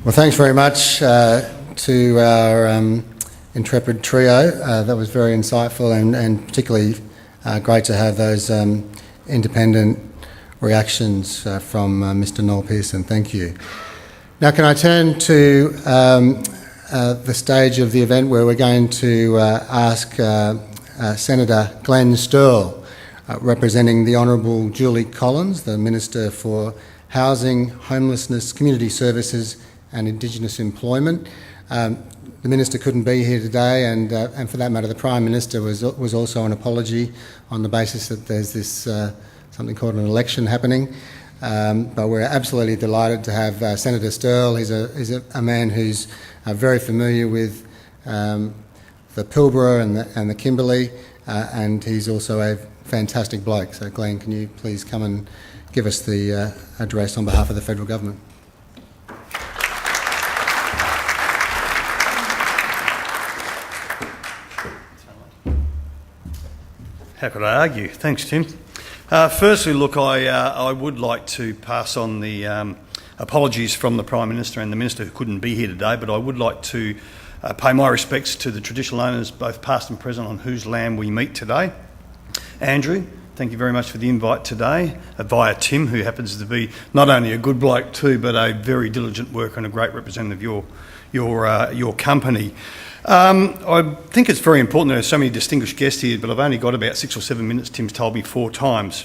Well, thanks very much to our intrepid trio. That was very insightful and particularly great to have those independent reactions from Mr. Noel Pearson. Thank you. Now, can I turn to the stage of the event where we're going to ask Senator Glenn Sterle, representing the Honourable Julie Collins, the Minister for Housing, Homelessness, Community Services and Indigenous Employment. The Minister couldn't be here today, and for that matter, the Prime Minister was also an apology on the basis that there's this something called an election happening. But we're absolutely delighted to have Senator Sterle. He's a man who's very familiar with the Pilbara and the Kimberley, and he's also a fantastic bloke. So, Glenn, can you please come and give us the address on behalf of the Federal Government? How could I argue? Thanks, Tim. Firstly, look, I would like to pass on the apologies from the Prime Minister and the Minister who couldn't be here today, but I would like to pay my respects to the traditional owners, both past and present, on whose land we meet today. Andrew, thank you very much for the invite today, via Tim, who happens to be not only a good bloke too, but a very diligent worker and a great representative of your company. I think it's very important. There are so many distinguished guests here, but I've only got about 6 or 7 minutes. Tim's told me 4 times,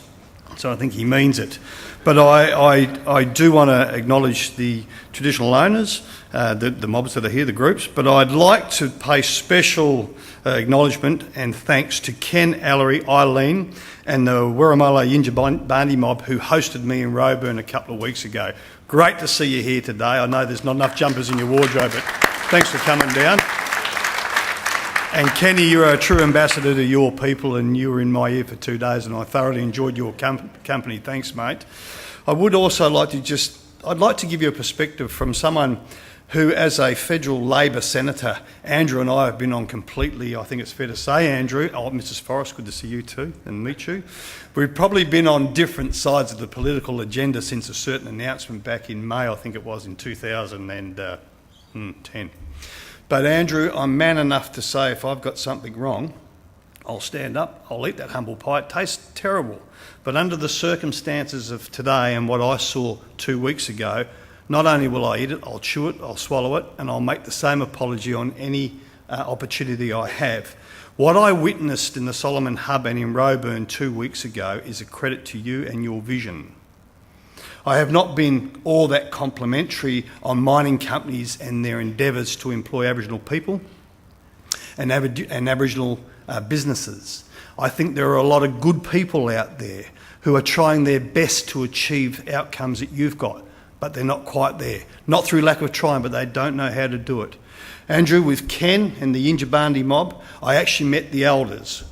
so I think he means it. But I do want to acknowledge the traditional owners, the mobs that are here, the groups, but I'd like to pay special acknowledgement and thanks to Ken, Allery, Eileen and the Wirramala Yinjabandi mob who hosted me in Roebourne a couple of weeks ago. Great to see you here today. I know there's not enough jumpers in your wardrobe, but thanks for coming down. And Kenny, you're a true ambassador to your people, and you were in my ear for 2 days and I thoroughly enjoyed your company. Thanks, mate. I would also like to I'd like to give you a perspective from someone who, as a federal Labor senator, Andrew and I have been on completely, I think it's fair to say, Andrew, Mrs. Forrest, good to see you too and meet you. We've probably been on different sides of the political agenda since a certain announcement back in May, I think it was in 2010. But Andrew, I'm man enough to say if I've got something wrong, I'll stand up, I'll eat that humble pie. It tastes terrible. But under the circumstances of today and what I saw 2 weeks ago, not only will I eat it, I'll chew it, I'll swallow it, and I'll make the same apology on any opportunity I have. What I witnessed in the Solomon Hub and in Roebourne 2 weeks ago is a credit to you and your vision. I have not been all that complimentary on mining companies and their endeavours to employ Aboriginal people and Aboriginal businesses. I think there are a lot of good people out there who are trying their best to achieve outcomes that you've got, but they're not quite there. Not through lack of trying, but they don't know how to do it. Andrew, with Ken and the Yinjabandi mob, I actually met the elders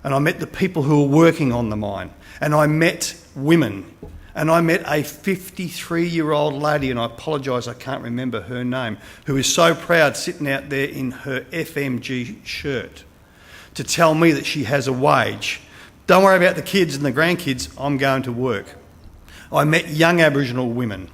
and I met the people who were working on the mine, and I met women. And I met a 53-year-old lady, and I apologise, I can't remember her name, who is so proud sitting out there in her FMG shirt to tell me that she has a wage. Don't worry about the kids and the grandkids, I'm going to work. I met young Aboriginal women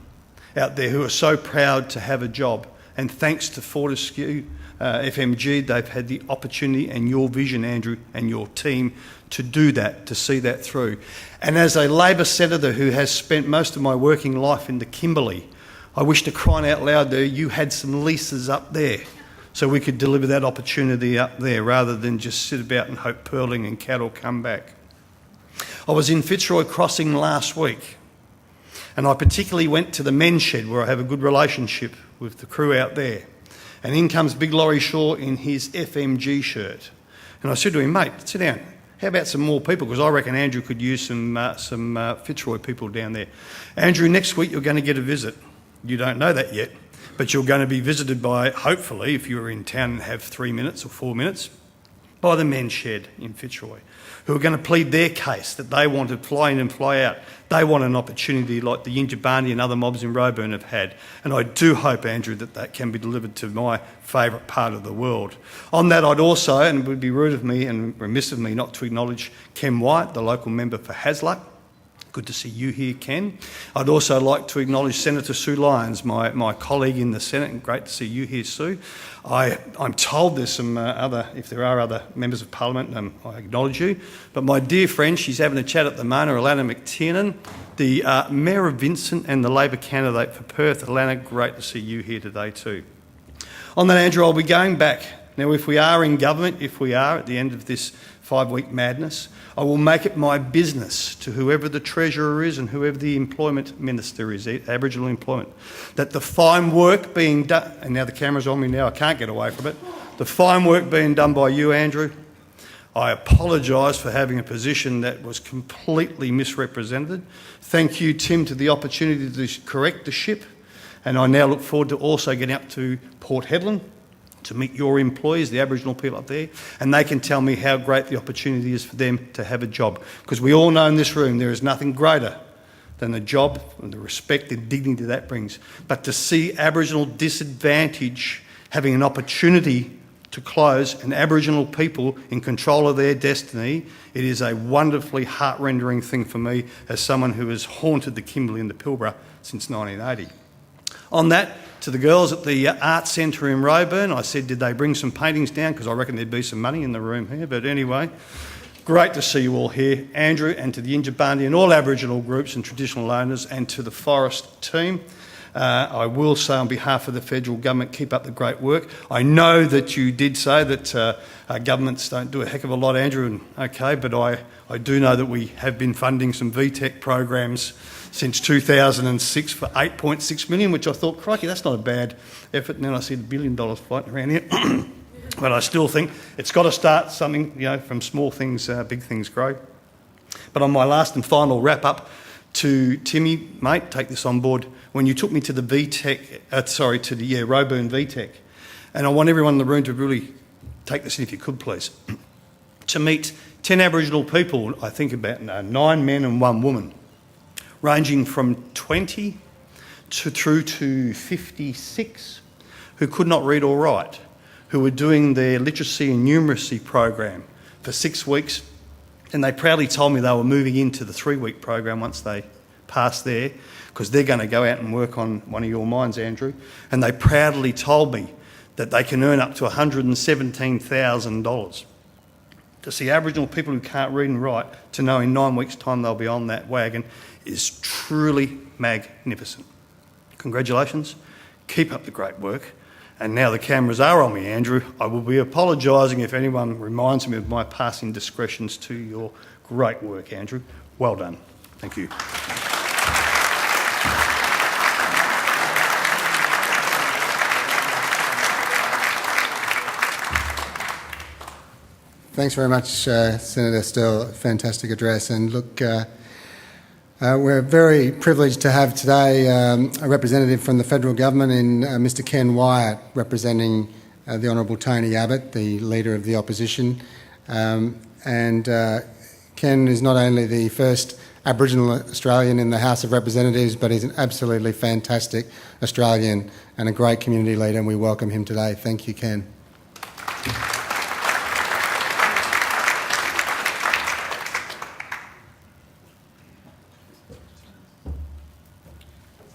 out there who are so proud to have a job, and thanks to Fortescue FMG, they've had the opportunity and your vision, Andrew, and your team to do that, to see that through. And as a Labor senator who has spent most of my working life in the Kimberley, I wish to cry out loud there, you had some leases up there so we could deliver that opportunity up there rather than just sit about and hope pearling and cattle come back. I was in Fitzroy Crossing last week, and I particularly went to the men's shed where I have a good relationship with the crew out there. And in comes Big Laurie Shaw in his FMG shirt. And I said to him, mate, sit down. How about some more people? Because I reckon Andrew could use some Fitzroy people down there. Andrew, next week you're going to get a visit. You don't know that yet, but you're going to be visited by, hopefully, if you're in town and have 3 minutes or 4 minutes, by the men's shed in Fitzroy, who are going to plead their case that they want to fly in and fly out. They want an opportunity like the Yinjabandi and other mobs in Roebourne have had. And I do hope, Andrew, that that can be delivered to my favourite part of the world. On that, I'd also, and it would be rude of me and remiss of me not to acknowledge Ken Wyatt, the local member for Hasluck, Good to see you here, Ken. I'd also like to acknowledge Senator Sue Lyons, my colleague in the Senate, and great to see you here, Sue. I'm told there's some if there are other members of Parliament, I acknowledge you. But my dear friend, she's having a chat at the moment, Alana McTiernan, the Mayor of Vincent and the Labor candidate for Perth. Alana, great to see you here today too. On that, Andrew, I'll be going back. Now, if we are in government, if we are at the end of this 5-week madness, I will make it my business to whoever the Treasurer is and whoever the Employment Minister is, Aboriginal employment, that the fine work being done, and now the camera's on me now, I can't get away from it, the fine work being done by you, Andrew, I apologise for having a position that was completely misrepresented. Thank you, Tim, to the opportunity to correct the ship, and I now look forward to also getting up to Port Hedland to meet your employees, the Aboriginal people up there, and they can tell me how great the opportunity is for them to have a job. Because we all know in this room there is nothing greater than the job and the respect and dignity that brings. But to see Aboriginal disadvantage having an opportunity to close and Aboriginal people in control of their destiny, it is a wonderfully heart-rendering thing for me as someone who has haunted the Kimberley and the Pilbara since 1980. On that, to the girls at the Art Centre in Roebourne, I said, did they bring some paintings down? Because I reckon there'd be some money in the room here. But anyway, great to see you all here. Andrew, and to the Yindjibarndi and all Aboriginal groups and traditional owners, and to the Forest team, I will say on behalf of the federal government, keep up the great work. I know that you did say that governments don't do a heck of a lot, Andrew, and okay, but I do know that we have been funding some VTech programs since 2006 for $8.6 million, which I thought, crikey, that's not a bad effort. And then I see the $1 billion floating around here. But I still think it's got to start something, from small things, big things grow. But on my last and final wrap up to Timmy, mate, take this on board. When you took me to the Roebourne VTech, and I want everyone in the room to really take this in if you could, please, to meet 10 Aboriginal people, I think about 9 men and 1 woman, ranging from 20 through to 56, who could not read or write, who were doing their literacy and numeracy program for 6 weeks, and they proudly told me they were moving into the 3-week program once they passed there, because they're going to go out and work on one of your mines, Andrew, and they proudly told me that they can earn up to $117,000. To see Aboriginal people who can't read and write, to know in 9 weeks' time they'll be on that wagon, is truly magnificent. Congratulations, keep up the great work. And now the cameras are on me, Andrew. I will be apologising if anyone reminds me of my past indiscretions to your great work, Andrew. Well done. Thank you. Thanks very much, Senator Sterle. Fantastic address. And look, we're very privileged to have today a representative from the federal government in Mr Ken Wyatt, representing the Honourable Tony Abbott, the Leader of the Opposition. Ken is not only the first Aboriginal Australian in the House of Representatives, but he's an absolutely fantastic Australian and a great community leader, and we welcome him today. Thank you, Ken.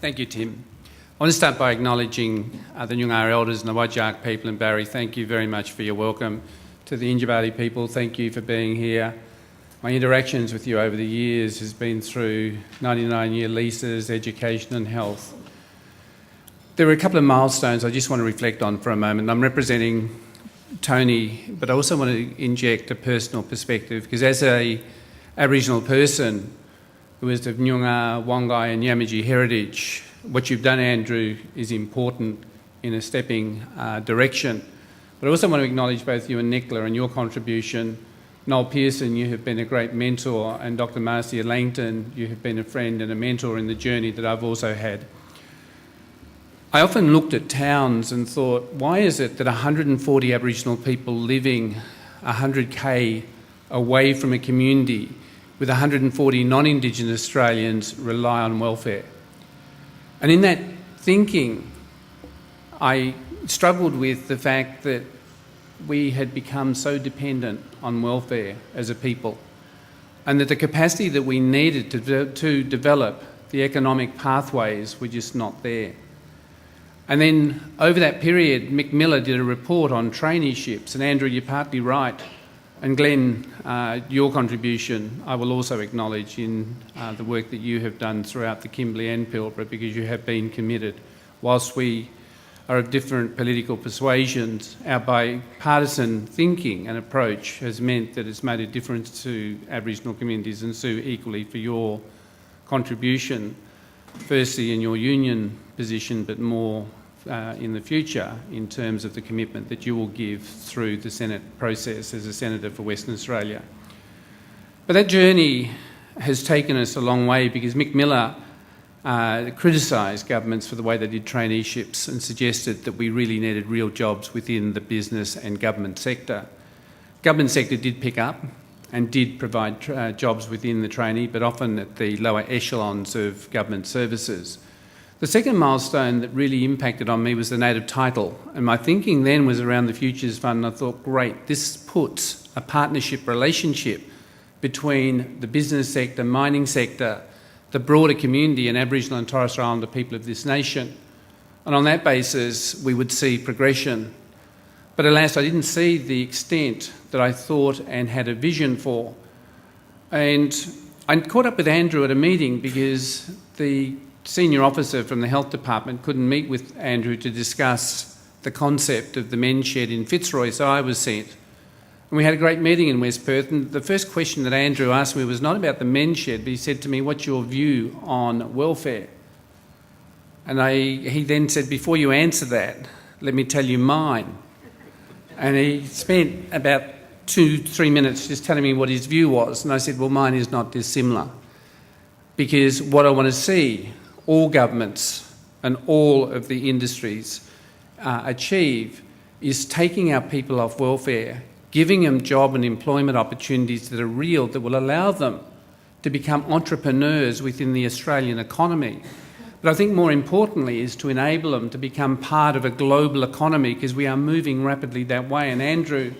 Thank you, Tim. I want to start by acknowledging the Noongar elders and the Whadjuk people in Barrie. Thank you very much for your welcome. To the Yindjibarndi people, thank you for being here. My interactions with you over the years has been through 99-year leases, education and health. There are a couple of milestones I just want to reflect on for a moment. I'm representing Tony, but I also want to inject a personal perspective, because as an Aboriginal person who is of Noongar, Wongai and Yamaji heritage, what you've done, Andrew, is important in a stepping direction. But I also want to acknowledge both you and Nicola and your contribution. Noel Pearson, you have been a great mentor, and Dr. Marcia Langton, you have been a friend and a mentor in the journey that I've also had. I often looked at towns and thought, why is it that 140 Aboriginal people living 100k away from a community with 140 non-Indigenous Australians rely on welfare? And in that thinking, I struggled with the fact that we had become so dependent on welfare as a people. and that the capacity that we needed to develop the economic pathways were just not there. And then over that period, Mick Miller did a report on traineeships, and Andrew, you're partly right, and Glenn, your contribution I will also acknowledge in the work that you have done throughout the Kimberley and Pilbara, because you have been committed. Whilst we are of different political persuasions, our bipartisan thinking and approach has meant that it's made a difference to Aboriginal communities, and Sue, equally for your contribution, firstly in your union position, but more in the future in terms of the commitment that you will give through the Senate process as a Senator for Western Australia. But that journey has taken us a long way, because Mick Miller criticised governments for the way they did traineeships and suggested that we really needed real jobs within the business and government sector. Government sector did pick up and did provide jobs within the trainee, but often at the lower echelons of government services. The second milestone that really impacted on me was the native title, and my thinking then was around the Futures Fund, and I thought, great, this puts a partnership relationship between the business sector, mining sector, the broader community and Aboriginal and Torres Strait Islander people of this nation. And on that basis, we would see progression. But alas, I didn't see the extent that I thought and had a vision for. And I caught up with Andrew at a meeting because the senior officer from the health department couldn't meet with Andrew to discuss the concept of the men's shed in Fitzroy, so I was sent. And we had a great meeting in West Perth, and the first question that Andrew asked me was not about the men's shed, but he said to me, what's your view on welfare? And he then said, before you answer that, let me tell you mine. And he spent about 2-3 minutes just telling me what his view was, and I said, well, mine is not dissimilar. Because what I want to see all governments and all of the industries achieve is taking our people off welfare, giving them job and employment opportunities that are real, that will allow them to become entrepreneurs within the Australian economy. But I think more importantly is to enable them to become part of a global economy, because we are moving rapidly that way. And Andrew,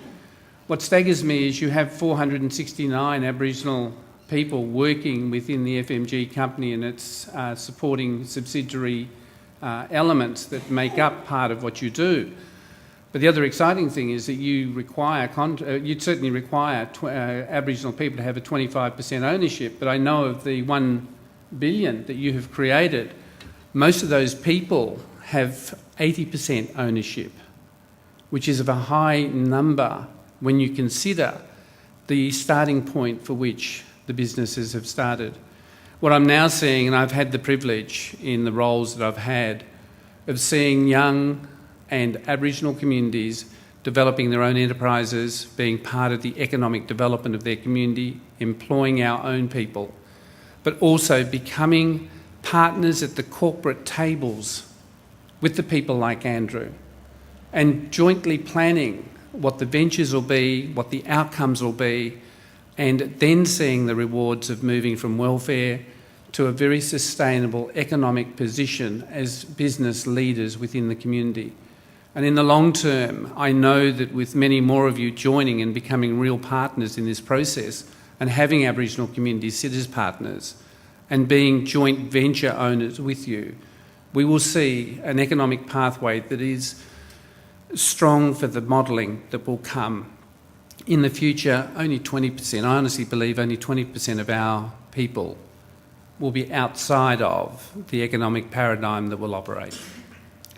what staggers me is you have 469 Aboriginal people working within the FMG company and its supporting subsidiary elements that make up part of what you do. But the other exciting thing is that you require, you'd certainly require Aboriginal people to have a 25% ownership, but I know of the 1 billion that you have created, most of those people have 80% ownership, which is of a high number when you consider the starting point for which the businesses have started. What I'm now seeing, and I've had the privilege in the roles that I've had, of seeing young and Aboriginal communities developing their own enterprises, being part of the economic development of their community, employing our own people, but also becoming partners at the corporate tables with the people like Andrew, and jointly planning what the ventures will be, what the outcomes will be, and then seeing the rewards of moving from welfare to a very sustainable economic position as business leaders within the community. And in the long term, I know that with many more of you joining and becoming real partners in this process, and having Aboriginal communities sit as partners and being joint venture owners with you, we will see an economic pathway that is strong for the modelling that will come. In the future, only 20%, I honestly believe only 20% of our people will be outside of the economic paradigm that will operate.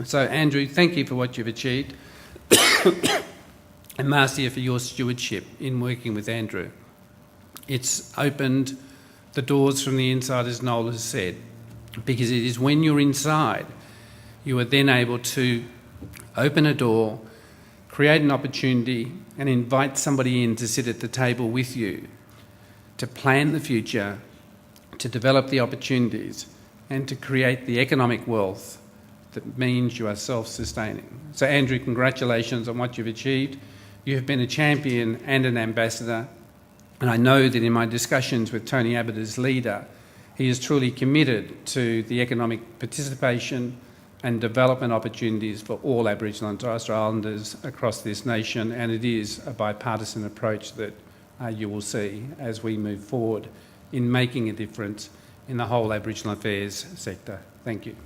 So, Andrew, thank you for what you've achieved, and Marcia for your stewardship in working with Andrew. It's opened the doors from the inside, as Noel has said, because it is when you're inside, you are then able to open a door, create an opportunity, and invite somebody in to sit at the table with you, to plan the future, to develop the opportunities, and to create the economic wealth that means you are self-sustaining. So, Andrew, congratulations on what you've achieved. You have been a champion and an ambassador, and I know that in my discussions with Tony Abbott as leader, he is truly committed to the economic participation and development opportunities for all Aboriginal and Torres Strait Islanders across this nation, and it is a bipartisan approach that you will see as we move forward in making a difference in the whole Aboriginal affairs sector. Thank you.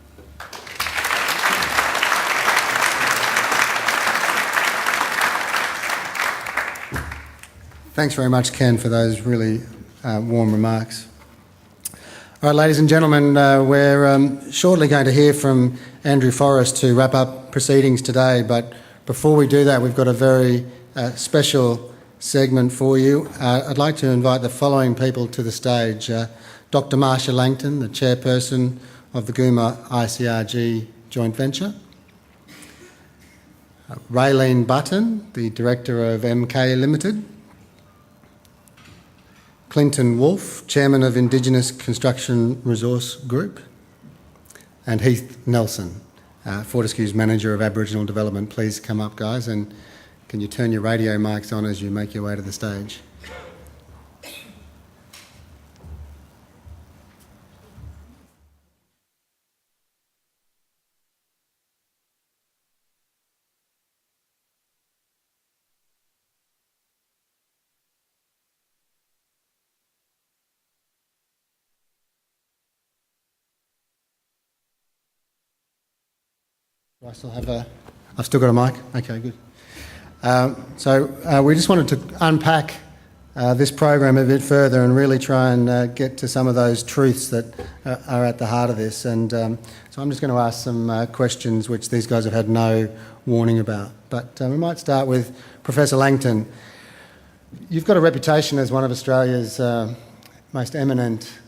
Thanks very much, Ken, for those really warm remarks. All right, ladies and gentlemen, we're shortly going to hear from Andrew Forrest to wrap up proceedings today, but before we do that, we've got a very special segment for you. I'd like to invite the following people to the stage. Dr. Marcia Langton, the chairperson of the Gooma ICRG joint venture. Raylene Button, the director of MK Limited. Clinton Wolfe, chairman of Indigenous Construction Resource Group. And Heath Nelson, Fortescue's manager of Aboriginal Development. Please come up, guys, and can you turn your radio mics on as you make your way to the stage? Do I still have a... I've still got a mic? Okay, good. So we just wanted to unpack this program a bit further and really try and get to some of those truths that are at the heart of this. And so I'm just going to ask some questions which these guys have had no warning about. But we might start with Professor Langton. You've got a reputation as one of Australia's most eminent,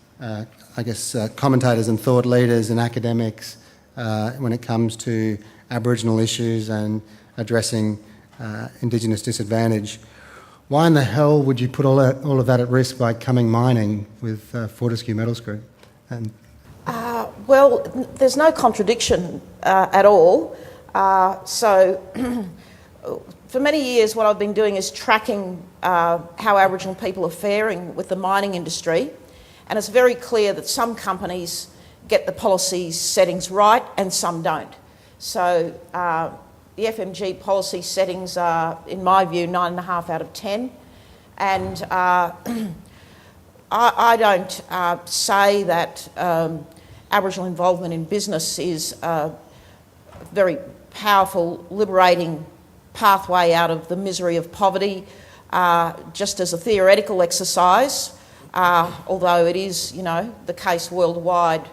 commentators and thought leaders and academics when it comes to Aboriginal issues and addressing Indigenous disadvantage. Why in the hell would you put all of that at risk by coming mining with Fortescue Metals Group? And well, there's no contradiction at all. So for many years what I've been doing is tracking how Aboriginal people are faring with the mining industry, and it's very clear that some companies get the policy settings right and some don't. So the FMG policy settings are, in my view, 9.5 out of 10. And I don't say that Aboriginal involvement in business is a very powerful, liberating pathway out of the misery of poverty, just as a theoretical exercise, although it is, the case worldwide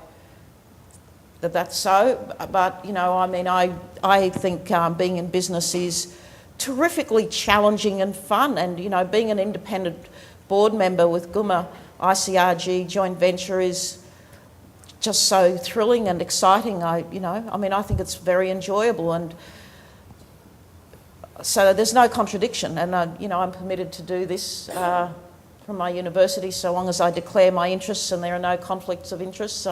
that's so. But, I think being in business is terrifically challenging and fun. And, being an independent board member with Gooma ICRG joint venture is just so thrilling and exciting. I think it's very enjoyable. And so there's no contradiction. And, I'm permitted to do this from my university so long as I declare my interests and there are no conflicts of interest.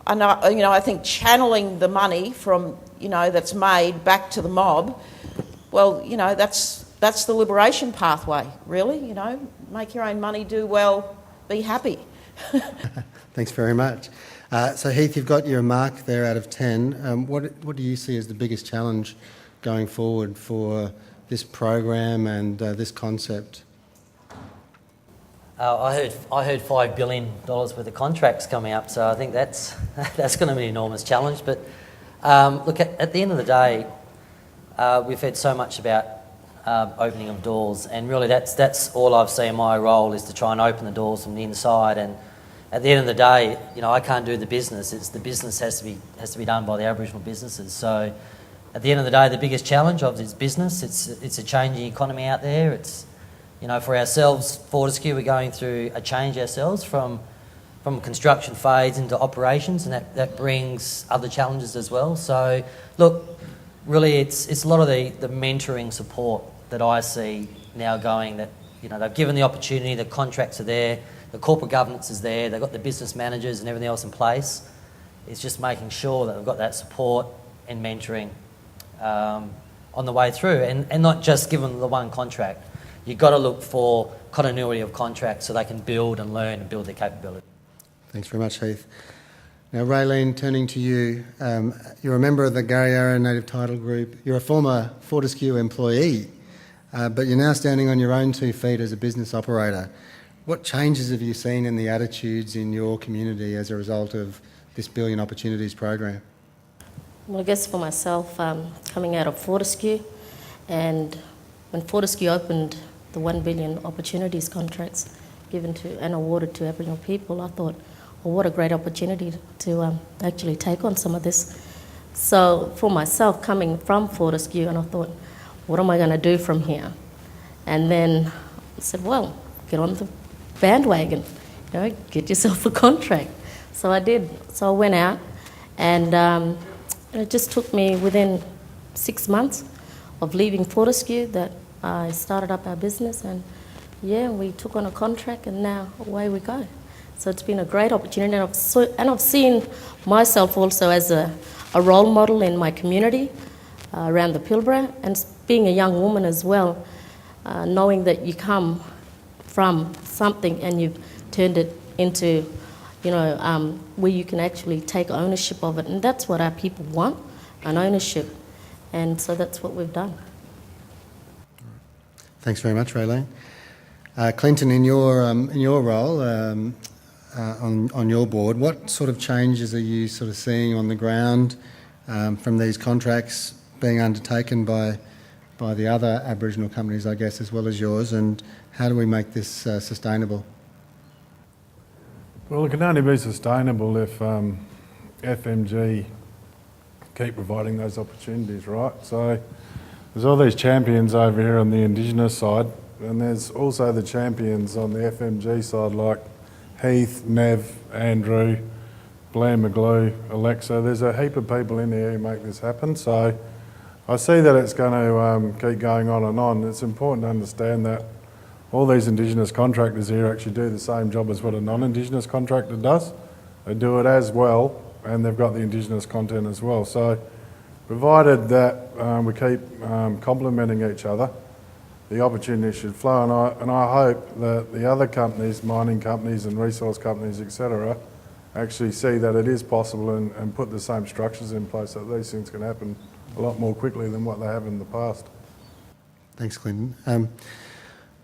And I think channeling the money from, that's made back to the mob, well, that's the liberation pathway, really. Make your own money, do well, be happy. Thanks very much. So Heath, you've got your mark there out of 10. What do you see as the biggest challenge going forward for this program and this concept? I heard $5 billion worth of contracts coming up, so I think that's going to be an enormous challenge. But look, at the end of the day, we've heard so much about opening of doors, and really that's all I've seen. My role is to try and open the doors from the inside. And at the end of the day, I can't do the business. It's the business has to be done by the Aboriginal businesses. So at the end of the day, the biggest challenge of this business, it's a changing economy out there. It's for ourselves, Fortescue, we're going through a change ourselves from construction phase into operations, and that brings other challenges as well. So, look, really it's a lot of the mentoring support that I see now going, that, they've given the opportunity, the contracts are there, the corporate governance is there, they've got the business managers and everything else in place. It's just making sure that they've got that support and mentoring on the way through, and not just give them the one contract. You've got to look for continuity of contracts so they can build and learn and build their capability. Thanks very much, Heath. Now, Raylene, turning to you, you're a member of the Garryara Native Title Group. You're a former Fortescue employee. but you're now standing on your own 2 feet as a business operator. What changes have you seen in the attitudes in your community as a result of this Billion Opportunities program? Well, I guess for myself, coming out of Fortescue, and when Fortescue opened the 1 billion opportunities contracts given to and awarded to Aboriginal people, I thought, well, what a great opportunity to actually take on some of this. So for myself, coming from Fortescue, and I thought, what am I going to do from here? And then I said, well, get on the bandwagon, get yourself a contract. So I did. So I went out, and it just took me within 6 months of leaving Fortescue that I started up our business, and we took on a contract, and now away we go. So it's been a great opportunity, and I've seen myself also as a role model in my community around the Pilbara, and being a young woman as well, knowing that you come from something and you've turned it into, where you can actually take ownership of it, and that's what our people want, an ownership, and so that's what we've done. Thanks very much, Raylene. Clinton, in your role on your board, what sort of changes are you sort of seeing on the ground from these contracts being undertaken by the other Aboriginal companies, I guess, as well as yours, and how do we make this sustainable? Well, it can only be sustainable if FMG keep providing those opportunities, right? So there's all these champions over here on the Indigenous side, and there's also the champions on the FMG side, like Heath, Nev, Andrew, Blair McGlue, Alexa. There's a heap of people in here who make this happen. So I see that it's going to keep going on and on. It's important to understand that all these Indigenous contractors here actually do the same job as what a non-Indigenous contractor does. They do it as well, and they've got the Indigenous content as well. So provided that we keep complementing each other, the opportunity should flow, and I hope that the other companies, mining companies and resource companies, etc., actually see that it is possible and put the same structures in place so that these things can happen a lot more quickly than what they have in the past. Thanks, Clinton.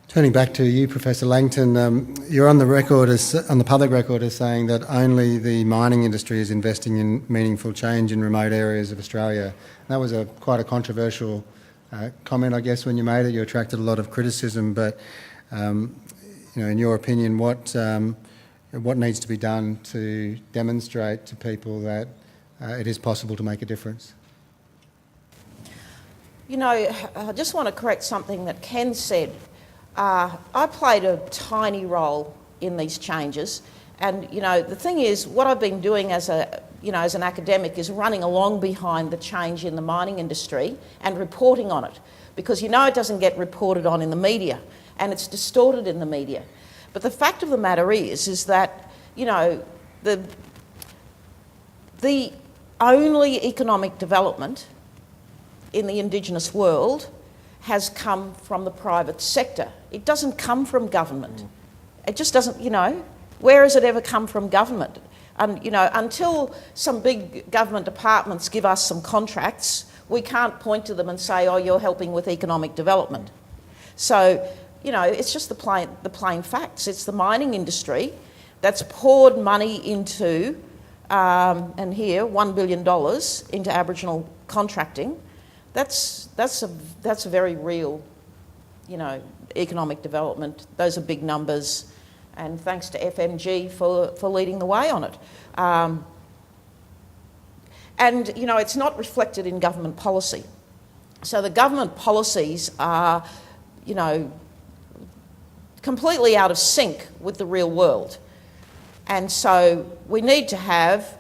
Turning back to you, Professor Langton, you're on the record on the public record as saying that only the mining industry is investing in meaningful change in remote areas of Australia. That was quite a controversial comment, I guess, when you made it. You attracted a lot of criticism, but in your opinion, what needs to be done to demonstrate to people that it is possible to make a difference? I just want to correct something that Ken said. I played a tiny role in these changes, and the thing is, what I've been doing as an academic is running along behind the change in the mining industry and reporting on it, because it doesn't get reported on in the media, and it's distorted in the media. But the fact of the matter is that the only economic development in the Indigenous world has come from the private sector. It doesn't come from government. It just doesn't, where has it ever come from government? And, until some big government departments give us some contracts, we can't point to them and say, oh, you're helping with economic development. So, it's just the plain facts. It's the mining industry that's poured money into, and here, $1 billion into Aboriginal contracting. That's a very real, economic development. Those are big numbers, and thanks to FMG for leading the way on it. And it's not reflected in government policy. So the government policies are, completely out of sync with the real world, and so we need to have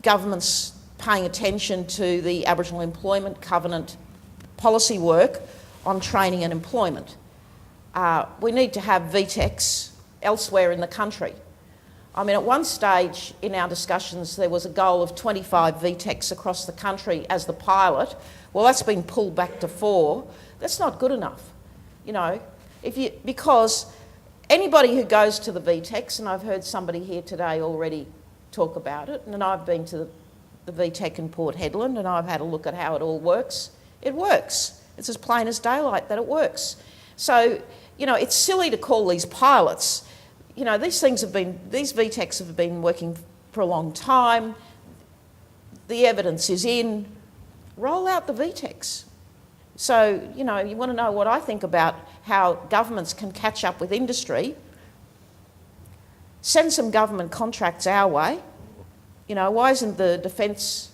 governments paying attention to the Aboriginal Employment Covenant policy work on training and employment. We need to have VTECs elsewhere in the country. I mean, at one stage in our discussions, there was a goal of 25 VTECs across the country as the pilot. Well, that's been pulled back to 4. That's not good enough, because anybody who goes to the VTECs, and I've heard somebody here today already talk about it, and I've been to the VTEC in Port Hedland, and I've had a look at how it all works It works. It's as plain as daylight that it works. So, you know, it's silly to call these pilots. You know, these VTECs have been working for a long time. The evidence is in. Roll out the VTECs. So, you know, you want to know what I think about how governments can catch up with industry. Send some government contracts our way. You know, why isn't the Defence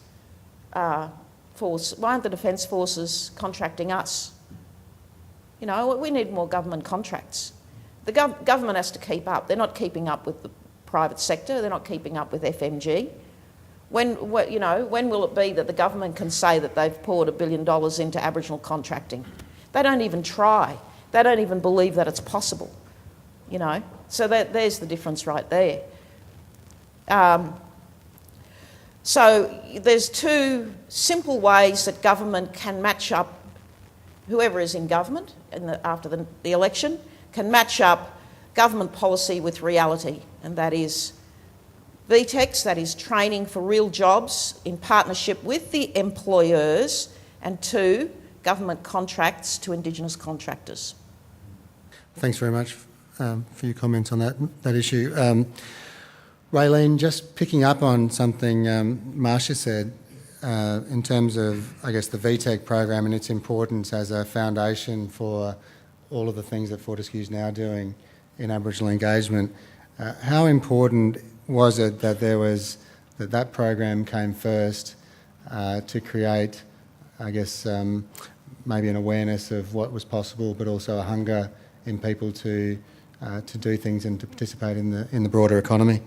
Force? Why aren't the Defence Forces contracting us? You know, we need more government contracts. The government has to keep up. They're not keeping up with the private sector. They're not keeping up with FMG. When will it be that the government can say that they've poured $1 billion into Aboriginal contracting? They don't even try. They don't even believe that it's possible. You know, so there's the difference right there. So there's two simple ways that government can match up, whoever is in government after the election, can match up government policy with reality, and that is VTECs, that is training for real jobs in partnership with the employers, and two, government contracts to Indigenous contractors. Thanks very much for your comments on that issue. Raylene, just picking up on something Marcia said in terms of, I guess, the VTEC program and its importance as a foundation for all of the things that Fortescue is now doing in Aboriginal engagement. How important was it that that program came first to create, I guess, maybe an awareness of what was possible, but also a hunger in people to do things and to participate in the broader economy?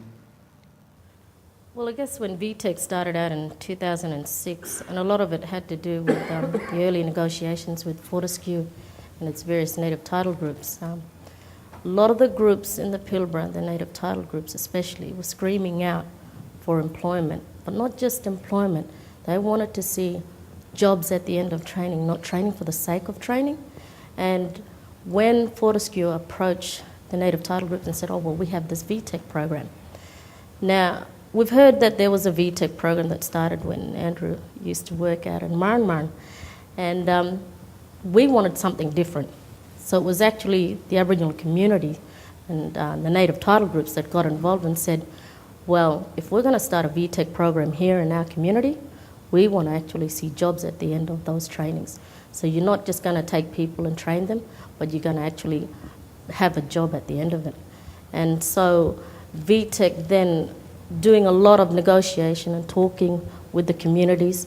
Well, I guess when VTEC started out in 2006, and a lot of it had to do with the early negotiations with Fortescue and its various native title groups. A lot of the groups in the Pilbara, the native title groups especially, were screaming out for employment, but not just employment. They wanted to see jobs at the end of training, not training for the sake of training. And when Fortescue approached the native title groups and said, oh, well, we have this VTEC program. Now, we've heard that there was a VTEC program that started when Andrew used to work out in Marn, and we wanted something different. So it was actually the Aboriginal community and the native title groups that got involved and said, well, if we're going to start a VTEC program here in our community, we want to actually see jobs at the end of those trainings. So you're not just going to take people and train them, but you're going to actually have a job at the end of it. And so VTEC then doing a lot of negotiation and talking with the communities,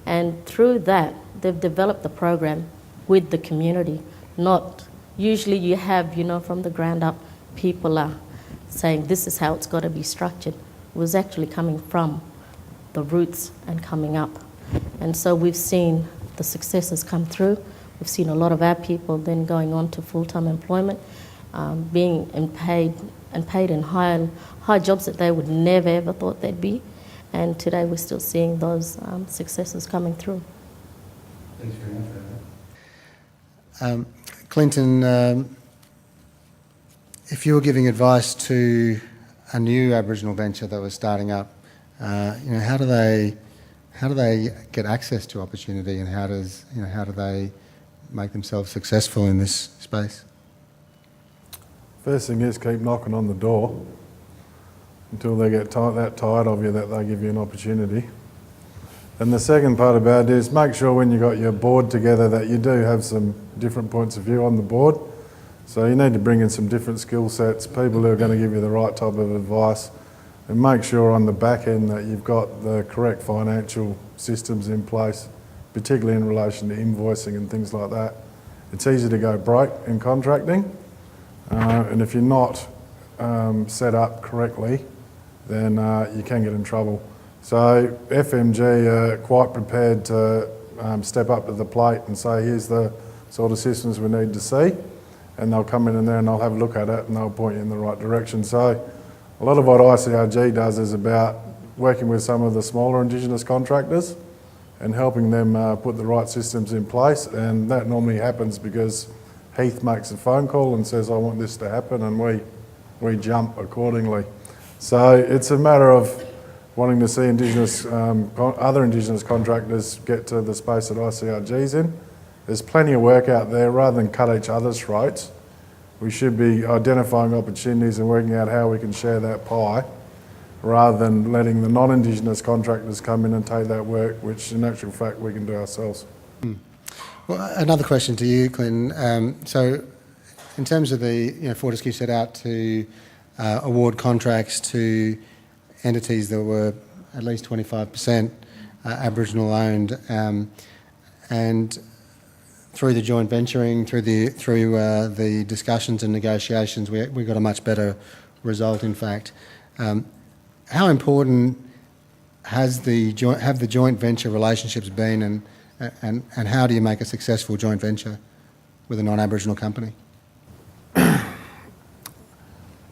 and through that they've developed the program with the community. Not usually you have, from the ground up, people are saying this is how it's got to be structured. It was actually coming from the roots and coming up. And so we've seen the successes come through. We've seen a lot of our people then going on to full-time employment, being paid in high jobs that they would never ever thought they'd be. And today we're still seeing those successes coming through. Thanks very much for that. Clinton, if you were giving advice to a new Aboriginal venture that was starting up, how do they get access to opportunity, and how do they make themselves successful in this space? First thing is keep knocking on the door until they get that tired of you that they give you an opportunity. And the second part about it is make sure when you got your board together that you do have some different points of view on the board. So you need to bring in some different skill sets, people who are going to give you the right type of advice, and make sure on the back end that you've got the correct financial systems in place, particularly in relation to invoicing and things like that. It's easy to go broke in contracting, and if you're not set up correctly, then you can get in trouble. So FMG are quite prepared to step up to the plate and say, here's the sort of systems we need to see, and they'll come in there and they'll have a look at it and they'll point you in the right direction. So a lot of what ICRG does is about working with some of the smaller Indigenous contractors and helping them put the right systems in place, and that normally happens because Heath makes a phone call and says, I want this to happen, and we jump accordingly. So it's a matter of wanting to see other Indigenous contractors get to the space that ICRG's in. There's plenty of work out there. Rather than cut each other's throats, we should be identifying opportunities and working out how we can share that pie, rather than letting the non-Indigenous contractors come in and take that work, which in actual fact we can do ourselves. Well, another question to you, Glenn. So in terms of Fortescue set out to award contracts to entities that were at least 25% Aboriginal owned, and through the joint venturing, through the discussions and negotiations, we got a much better result. In fact, how important have the joint venture relationships been, and how do you make a successful joint venture with a non-Aboriginal company?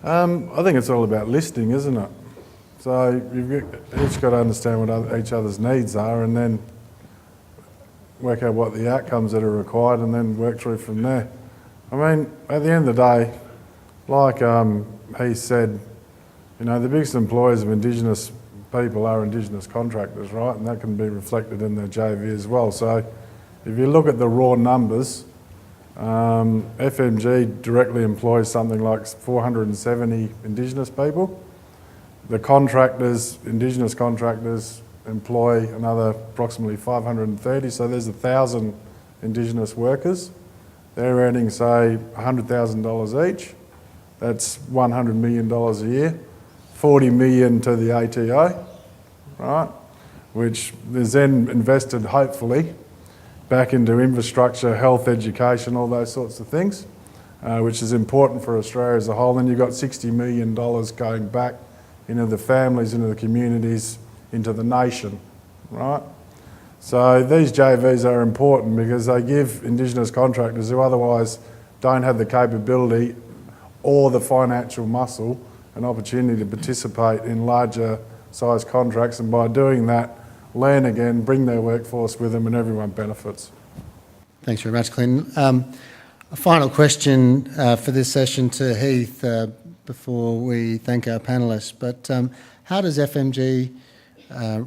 I think it's all about listing, isn't it? So you've each got to understand what each other's needs are, and then work out what the outcomes that are required, and then work through from there. I mean, at the end of the day, like he said, the biggest employers of Indigenous people are Indigenous contractors, right? And that can be reflected in their JV as well. So if you look at the raw numbers, FMG directly employs something like 470 Indigenous people. The contractors, Indigenous contractors, employ another approximately 530, so there's 1,000 Indigenous workers. They're earning, say, $100,000 each. That's $100 million a year. 40 million to the ATO, right? Which is then invested, hopefully, back into infrastructure, health, education, all those sorts of things, which is important for Australia as a whole. Then you've got $60 million going back into the families, into the communities, into the nation, right? So these JVs are important because they give Indigenous contractors who otherwise don't have the capability or the financial muscle an opportunity to participate in larger size contracts, and by doing that, learn again, bring their workforce with them, and everyone benefits. Thanks very much, Glenn. A final question for this session to Heath before we thank our panellists. But how does FMG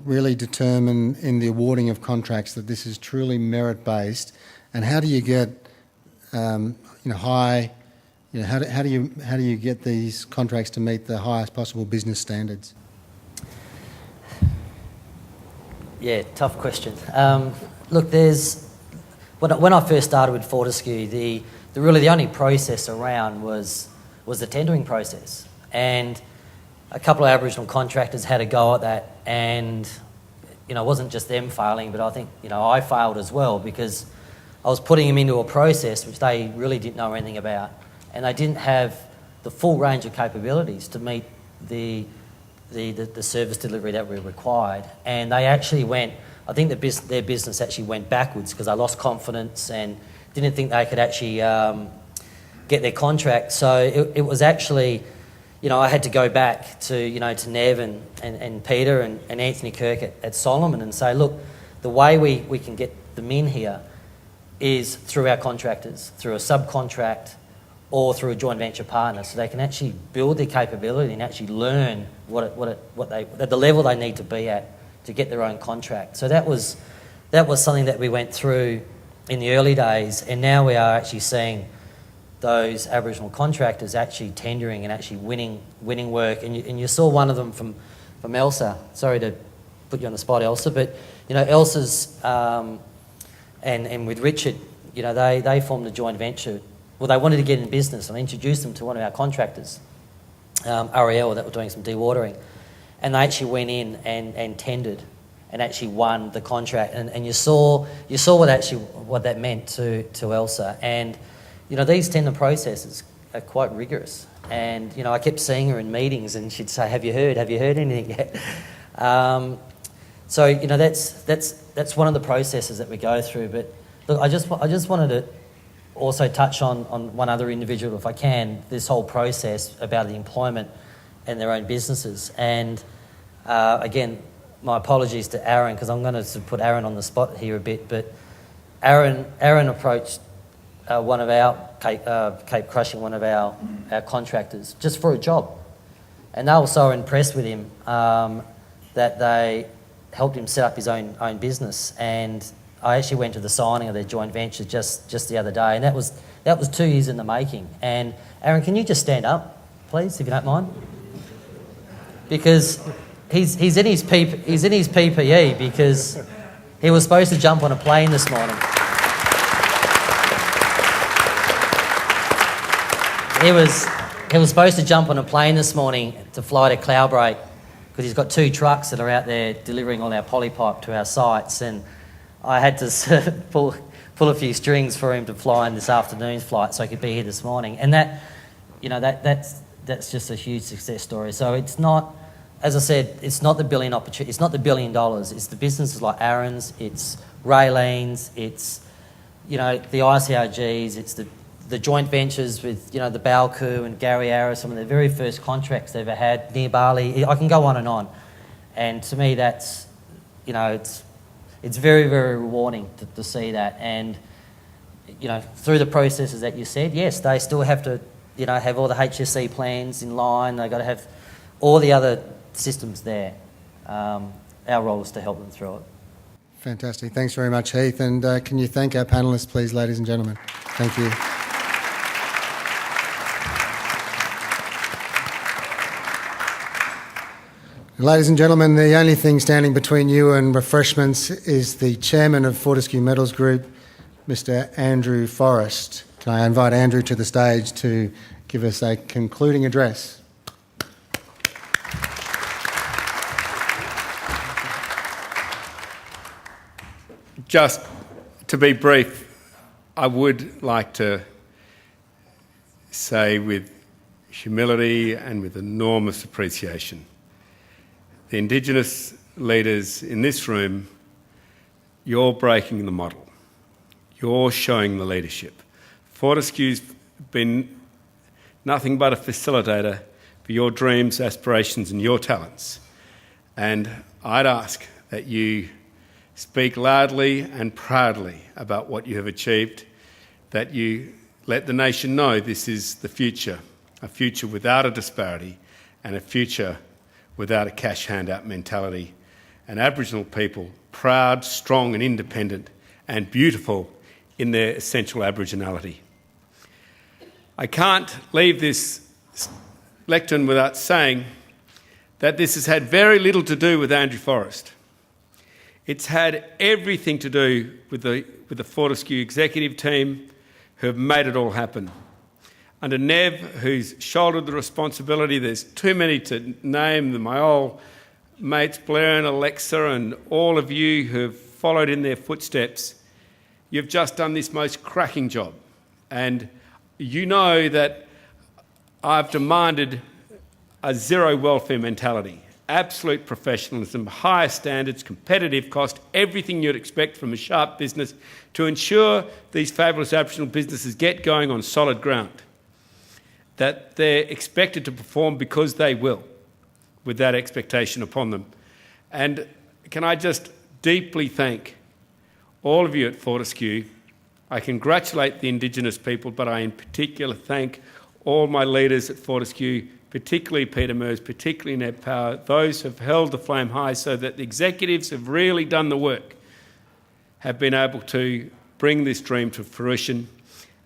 really determine in the awarding of contracts that this is truly merit-based, and how do you get high? How do you get these contracts to meet the highest possible business standards? Yeah, tough question. Look, when I first started with Fortescue, the only process around was the tendering process, and a couple of Aboriginal contractors had a go at that, and it wasn't just them failing, but I think I failed as well, because I was putting them into a process which they really didn't know anything about, and they didn't have the full range of capabilities to meet the service delivery that we required. And they actually I think their business actually went backwards because they lost confidence and didn't think they could actually get their contract. So it was actually, I had to go back to Nev and Peter and Anthony Kirk at Solomon and say, look, the way we can get them in here is through our contractors, through a subcontract, or through a joint venture partner, so they can actually build their capability and actually learn at the level they need to be at to get their own contract. So that was something that we went through in the early days, and now we are actually seeing those Aboriginal contractors actually tendering and actually winning work. And you saw one of them from Elsa. Sorry to put you on the spot, Elsa, but Elsa's and with Richard, they formed a joint venture. Well, they wanted to get in business, and I introduced them to one of our contractors, Ariel, that were doing some dewatering, and they actually went in and tendered and actually won the contract. And you saw what that meant to Elsa. And these tender processes are quite rigorous. And I kept seeing her in meetings, and she'd say, "Have you heard anything yet?" So that's one of the processes that we go through. But look, I just wanted to also touch on one other individual, if I can, this whole process about the employment and their own businesses. And again, my apologies to Aaron, because I'm going to put Aaron on the spot here a bit, but Aaron approached one of our Cape Crushing, one of our contractors, just for a job. And they were so impressed with him, that they helped him set up his own business. And I actually went to the signing of their joint venture just the other day, and that was 2 years in the making. And Aaron, can you just stand up, please, if you don't mind? Because he's in his PPE because he was supposed to jump on a plane this morning. He was supposed to jump on a plane this morning to fly to Cloudbreak because he's got 2 trucks that are out there delivering all our polypipe to our sites, and I had to pull a few strings for him to fly in this afternoon's flight so he could be here this morning. And that's just a huge success story. So it's not, as I said, it's not the billion opportunity. It's not the $1 billion. It's the businesses like Aaron's. It's Raylene's. It's the ICRGs. It's the joint ventures with the Balku and Gary Arrow, some of the very first contracts they've ever had near Bali. I can go on, and to me that's it's very, very rewarding to see that. And through the processes that you said, yes, they still have to have all the HSC plans in line. They've got to have all the other systems there. Our role is to help them through it. Fantastic. Thanks very much, Heath. And can you thank our panellists, please, ladies and gentlemen? Thank you. Ladies and gentlemen, the only thing standing between you and refreshments is the chairman of Fortescue Metals Group, Mr. Andrew Forrest. Can I invite Andrew to the stage to give us a concluding address? Just to be brief, I would like to say with humility and with enormous appreciation, the Indigenous leaders in this room, you're breaking the model. You're showing the leadership. Fortescue's been nothing but a facilitator for your dreams, aspirations and your talents. And I'd ask that you speak loudly and proudly about what you have achieved, that you let the nation know this is the future, a future without a disparity and a future without a cash handout mentality. And Aboriginal people, proud, strong and independent and beautiful in their essential Aboriginality. I can't leave this lectern without saying that this has had very little to do with Andrew Forrest. It's had everything to do with the Fortescue executive team who have made it all happen. Under Nev, who's shouldered the responsibility, there's too many to name, my old mates Blair and Alexa and all of you who have followed in their footsteps, you've just done this most cracking job. And you know that I've demanded a zero welfare mentality, absolute professionalism, higher standards, competitive cost, everything you'd expect from a sharp business to ensure these fabulous Aboriginal businesses get going on solid ground, that they're expected to perform because they will, with that expectation upon them. And can I just deeply thank all of you at Fortescue. I congratulate the Indigenous people, but I in particular thank all my leaders at Fortescue, particularly Peter Mears, particularly Ned Power, those who have held the flame high so that the executives have really done the work, have been able to bring this dream to fruition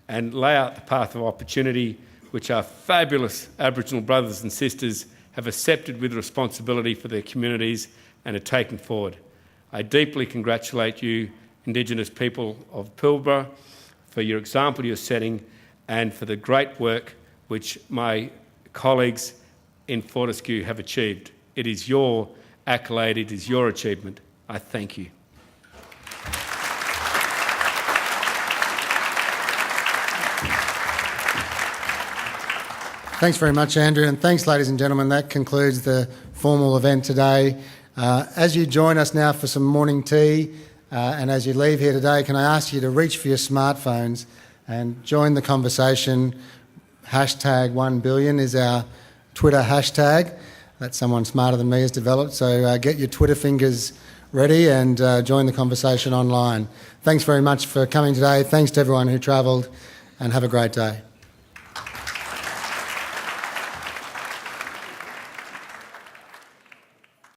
and lay out the path of opportunity which our fabulous Aboriginal brothers and sisters have accepted with responsibility for their communities and are taking forward. I deeply congratulate you, Indigenous people of Pilbara, for your example you're setting and for the great work which my colleagues in Fortescue have achieved. It is your accolade, it is your achievement. I thank you. Thanks very much, Andrew, and thanks, ladies and gentlemen. That concludes the formal event today. As you join us now for some morning tea, and as you leave here today, can I ask you to reach for your smartphones and join the conversation. Hashtag 1billion is our Twitter hashtag that someone smarter than me has developed, so get your Twitter fingers ready and join the conversation online. Thanks very much for coming today. Thanks to everyone who travelled, and have a great day.